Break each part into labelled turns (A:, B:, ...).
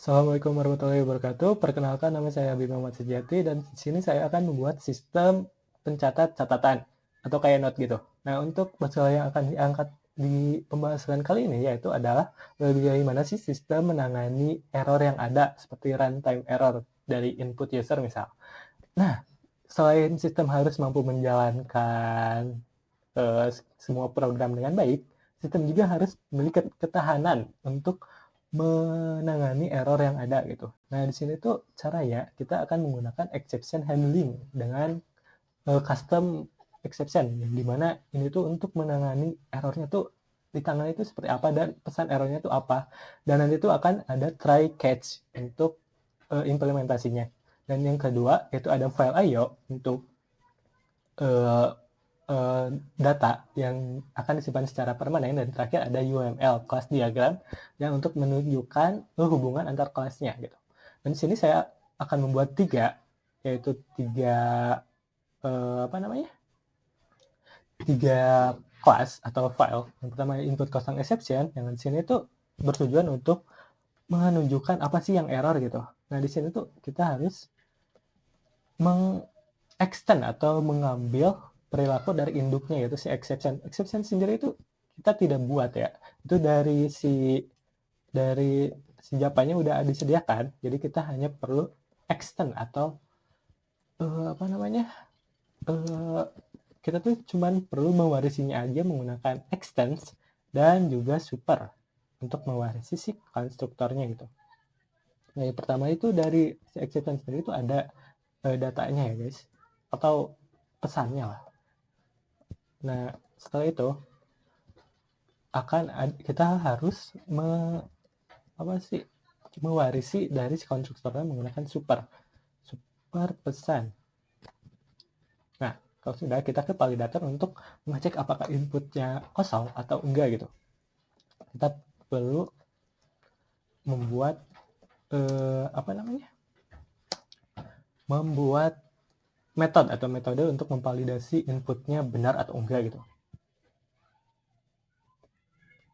A: Assalamualaikum warahmatullahi wabarakatuh. Perkenalkan, nama saya Abi Muhammad Sejati dan di sini saya akan membuat sistem pencatat catatan atau kayak note gitu. Nah, untuk masalah yang akan diangkat di pembahasan kali ini yaitu adalah bagaimana sih sistem menangani error yang ada seperti runtime error dari input user misal. Nah, selain sistem harus mampu menjalankan semua program dengan baik, sistem juga harus memiliki ketahanan untuk menangani error yang ada gitu. Nah, di sini tuh caranya kita akan menggunakan exception handling dengan custom exception, di mana ini tuh untuk menangani errornya tuh ditangani itu seperti apa dan pesan errornya tuh apa. Dan nanti tuh akan ada try catch untuk implementasinya. Dan yang kedua itu ada file IO untuk uh, data yang akan disimpan secara permanen, dan terakhir ada UML class diagram yang untuk menunjukkan hubungan antar kelasnya gitu. Dan di sini saya akan membuat yaitu apa namanya tiga kelas atau file. Yang pertama input kosong exception, yang di sini tuh bertujuan untuk menunjukkan apa sih yang error gitu. Nah, di sini tuh kita harus extend atau mengambil perilaku dari induknya, yaitu si exception. Exception sendiri itu kita tidak buat ya. Itu dari si Japanya udah disediakan. Jadi kita hanya perlu extend atau apa namanya? Uh, kita tuh cuman perlu mewarisinya aja menggunakan extends dan juga super untuk mewarisi si konstruktornya gitu. Nah, yang pertama itu dari si exception sendiri itu ada datanya ya guys, atau pesannya lah. Nah, setelah itu kita harus mewarisi dari si konstruktornya menggunakan super pesan. Nah, kalau sudah, kita ke validator untuk mengecek apakah inputnya kosong atau enggak gitu. Kita perlu membuat membuat metode untuk memvalidasi inputnya benar atau enggak gitu.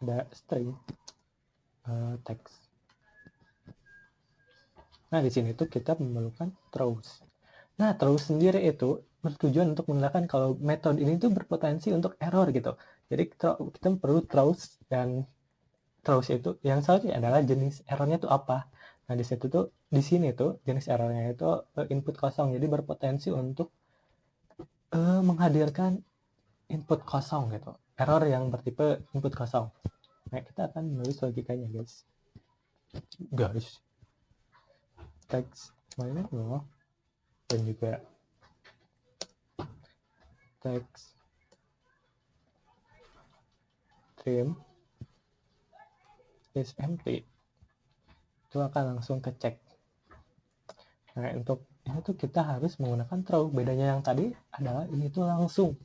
A: Ada string text. Nah, di sini tuh kita memerlukan throws. Nah, throws sendiri itu bertujuan untuk menandakan kalau metode ini tuh berpotensi untuk error gitu. Jadi kita perlu throws, dan throws itu yang selanjutnya adalah jenis errornya tuh apa. Nah, di sini tuh jenis errornya itu input kosong. Jadi berpotensi untuk menghadirkan input kosong gitu. Error yang bertipe input kosong. Nah, kita akan menulis logikanya, guys. Text mainnya no, dan juga text trim is empty, itu akan langsung kecek. Nah, untuk ini tuh kita harus menggunakan throw. Bedanya yang tadi adalah ini tuh langsung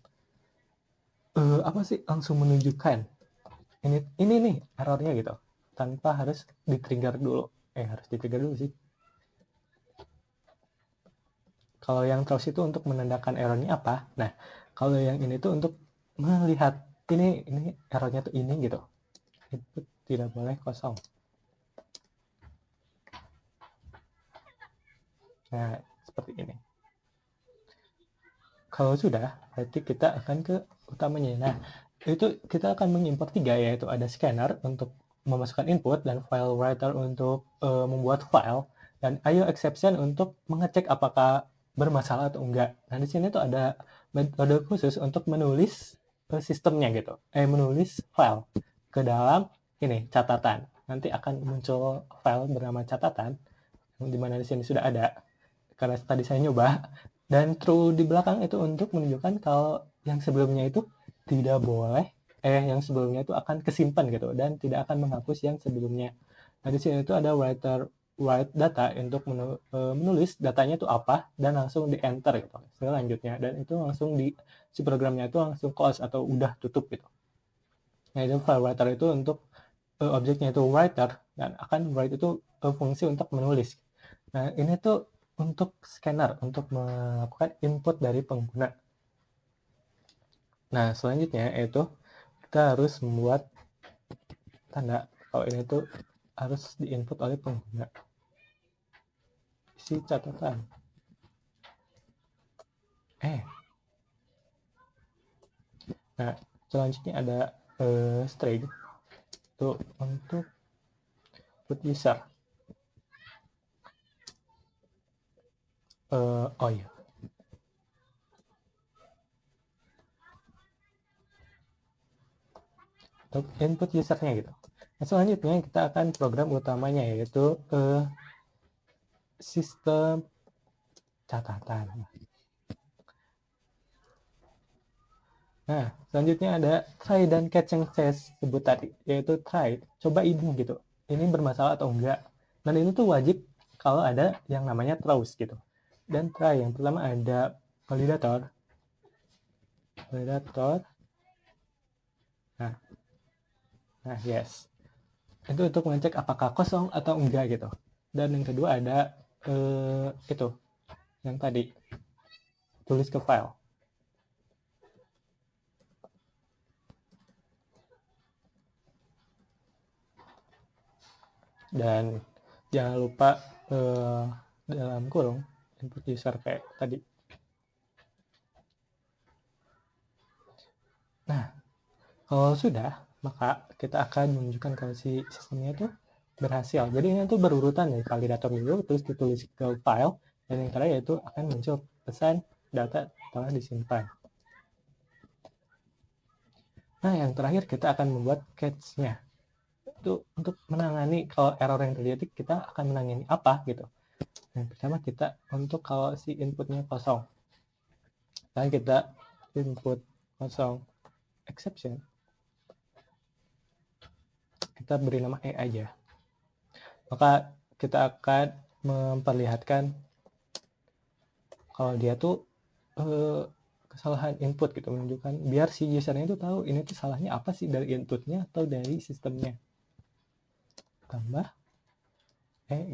A: langsung menunjukkan ini nih errornya gitu, tanpa harus di-trigger dulu. Harus di-trigger dulu sih. Kalau yang throws itu untuk menandakan errornya apa. Nah, kalau yang ini tuh untuk melihat ini errornya tuh ini gitu. Itu tidak boleh kosong. Nah, seperti ini. Kalau sudah, berarti kita akan ke utamanya. Nah, itu kita akan mengimport 3, yaitu ada scanner untuk memasukkan input, dan file writer untuk membuat file, dan IO exception untuk mengecek apakah bermasalah atau enggak. Nah, di sini tuh ada metode khusus untuk menulis sistemnya gitu. Menulis file ke dalam ini catatan. Nanti akan muncul file bernama catatan, di mana di sini sudah ada. Karena tadi saya nyoba, dan true di belakang itu untuk menunjukkan kalau yang sebelumnya itu tidak boleh, yang sebelumnya itu akan kesimpan gitu, dan tidak akan menghapus yang sebelumnya. Nah, di sini itu ada write data untuk menulis datanya itu apa, dan langsung di enter gitu selanjutnya, dan itu langsung si programnya itu langsung close atau udah tutup gitu. Nah, itu file writer itu untuk objeknya itu writer, dan akan write itu fungsi untuk menulis. Nah, ini tuh untuk scanner, untuk melakukan input dari pengguna. Nah, selanjutnya yaitu kita harus membuat tanda kalau ini tuh harus diinput oleh pengguna. isi catatan. Nah, selanjutnya ada string itu untuk input user. Oh iya. Untuk input usernya gitu. Nah, selanjutnya kita akan program utamanya yaitu sistem catatan. Nah, selanjutnya ada try dan catch yang saya sebut tadi, yaitu try, coba ini gitu. Ini bermasalah atau enggak. Dan ini tuh wajib kalau ada yang namanya throws gitu. Dan try, yang pertama ada validator. Nah, yes. Itu untuk mengecek apakah kosong atau enggak gitu. Dan yang kedua ada itu, yang tadi, tulis ke file. Dan jangan lupa dalam kurung input user kayak tadi. Nah, kalau sudah, maka kita akan menunjukkan kalau si sistemnya itu berhasil. Jadi ini tuh berurutan dari validator dulu, terus ditulis ke file, dan yang terakhir yaitu akan muncul pesan data telah disimpan. Nah, yang terakhir kita akan membuat catch-nya. Itu untuk menangani kalau error yang terjadi, kita akan menangani apa gitu. Yang pertama kita untuk kalau si inputnya kosong, dan kita input kosong exception, kita beri nama E aja. Maka kita akan memperlihatkan kalau dia tuh kesalahan input gitu, menunjukkan biar si usernya itu tahu ini tuh salahnya apa sih, dari inputnya atau dari sistemnya. Tambah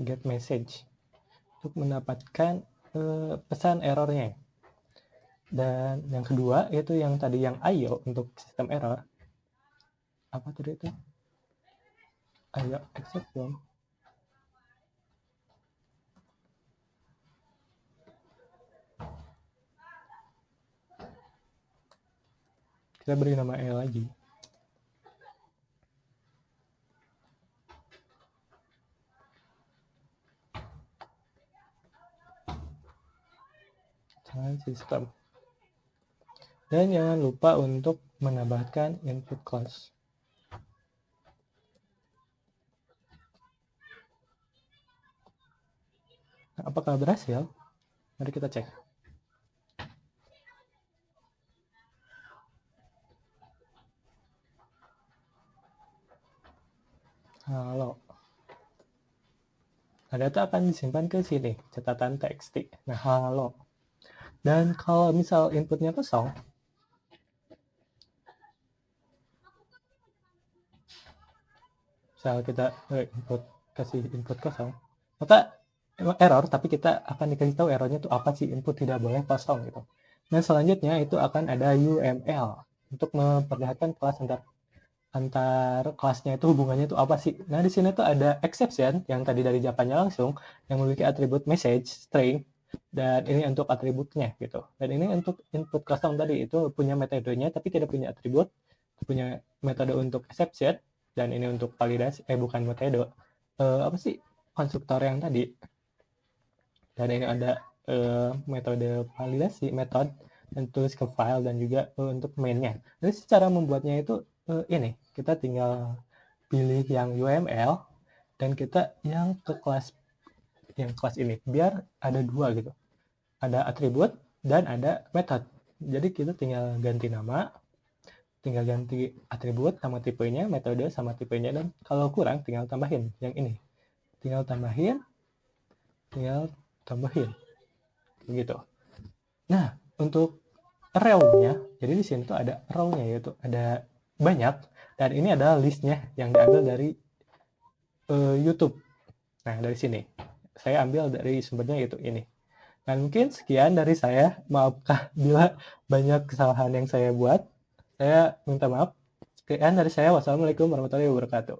A: get message untuk mendapatkan pesan errornya. Dan yang kedua yaitu yang tadi yang IO untuk sistem error. Apa tadi itu? IO exception. Kita beri nama E lagi. Sistem. Dan jangan lupa untuk menambahkan input clause. Nah, apakah berhasil? Mari kita cek. Halo. Nah, data akan disimpan ke sini, catatan txt. Nah, halo. Dan kalau misal inputnya kosong, misal kita kasih input kosong, maka error, tapi kita akan dikasih tahu errornya itu apa sih, input tidak boleh kosong gitu. Dan selanjutnya itu akan ada UML untuk memperlihatkan kelas antar kelasnya itu hubungannya itu apa sih. Nah, di sini tuh ada exception yang tadi dari Japannya langsung yang memiliki atribut message, string, dan ini untuk atributnya gitu. Dan ini untuk input kosong tadi itu punya metodenya tapi tidak punya atribut, punya metode untuk exception, dan ini untuk validasi, bukan metode, apa sih, konstruktor yang tadi. Dan ini ada metode validasi, metode, dan tulis ke file, dan juga untuk mainnya. Jadi secara membuatnya itu ini, kita tinggal pilih yang UML, dan kita yang ke kelas ini, biar ada dua gitu. Ada atribut dan ada metode. Jadi kita tinggal ganti nama, tinggal ganti atribut sama tipenya, metode sama tipenya, dan kalau kurang tinggal tambahin yang ini. Tinggal tambahin begitu. Nah, untuk row-nya, jadi di sini tuh ada row-nya, yaitu ada banyak, dan ini adalah listnya yang diambil dari YouTube. Nah, dari sini saya ambil dari sumbernya itu ini. Dan mungkin sekian dari saya. Maafkah bila banyak kesalahan yang saya buat. Saya minta maaf. Sekian dari saya. Wassalamualaikum warahmatullahi wabarakatuh.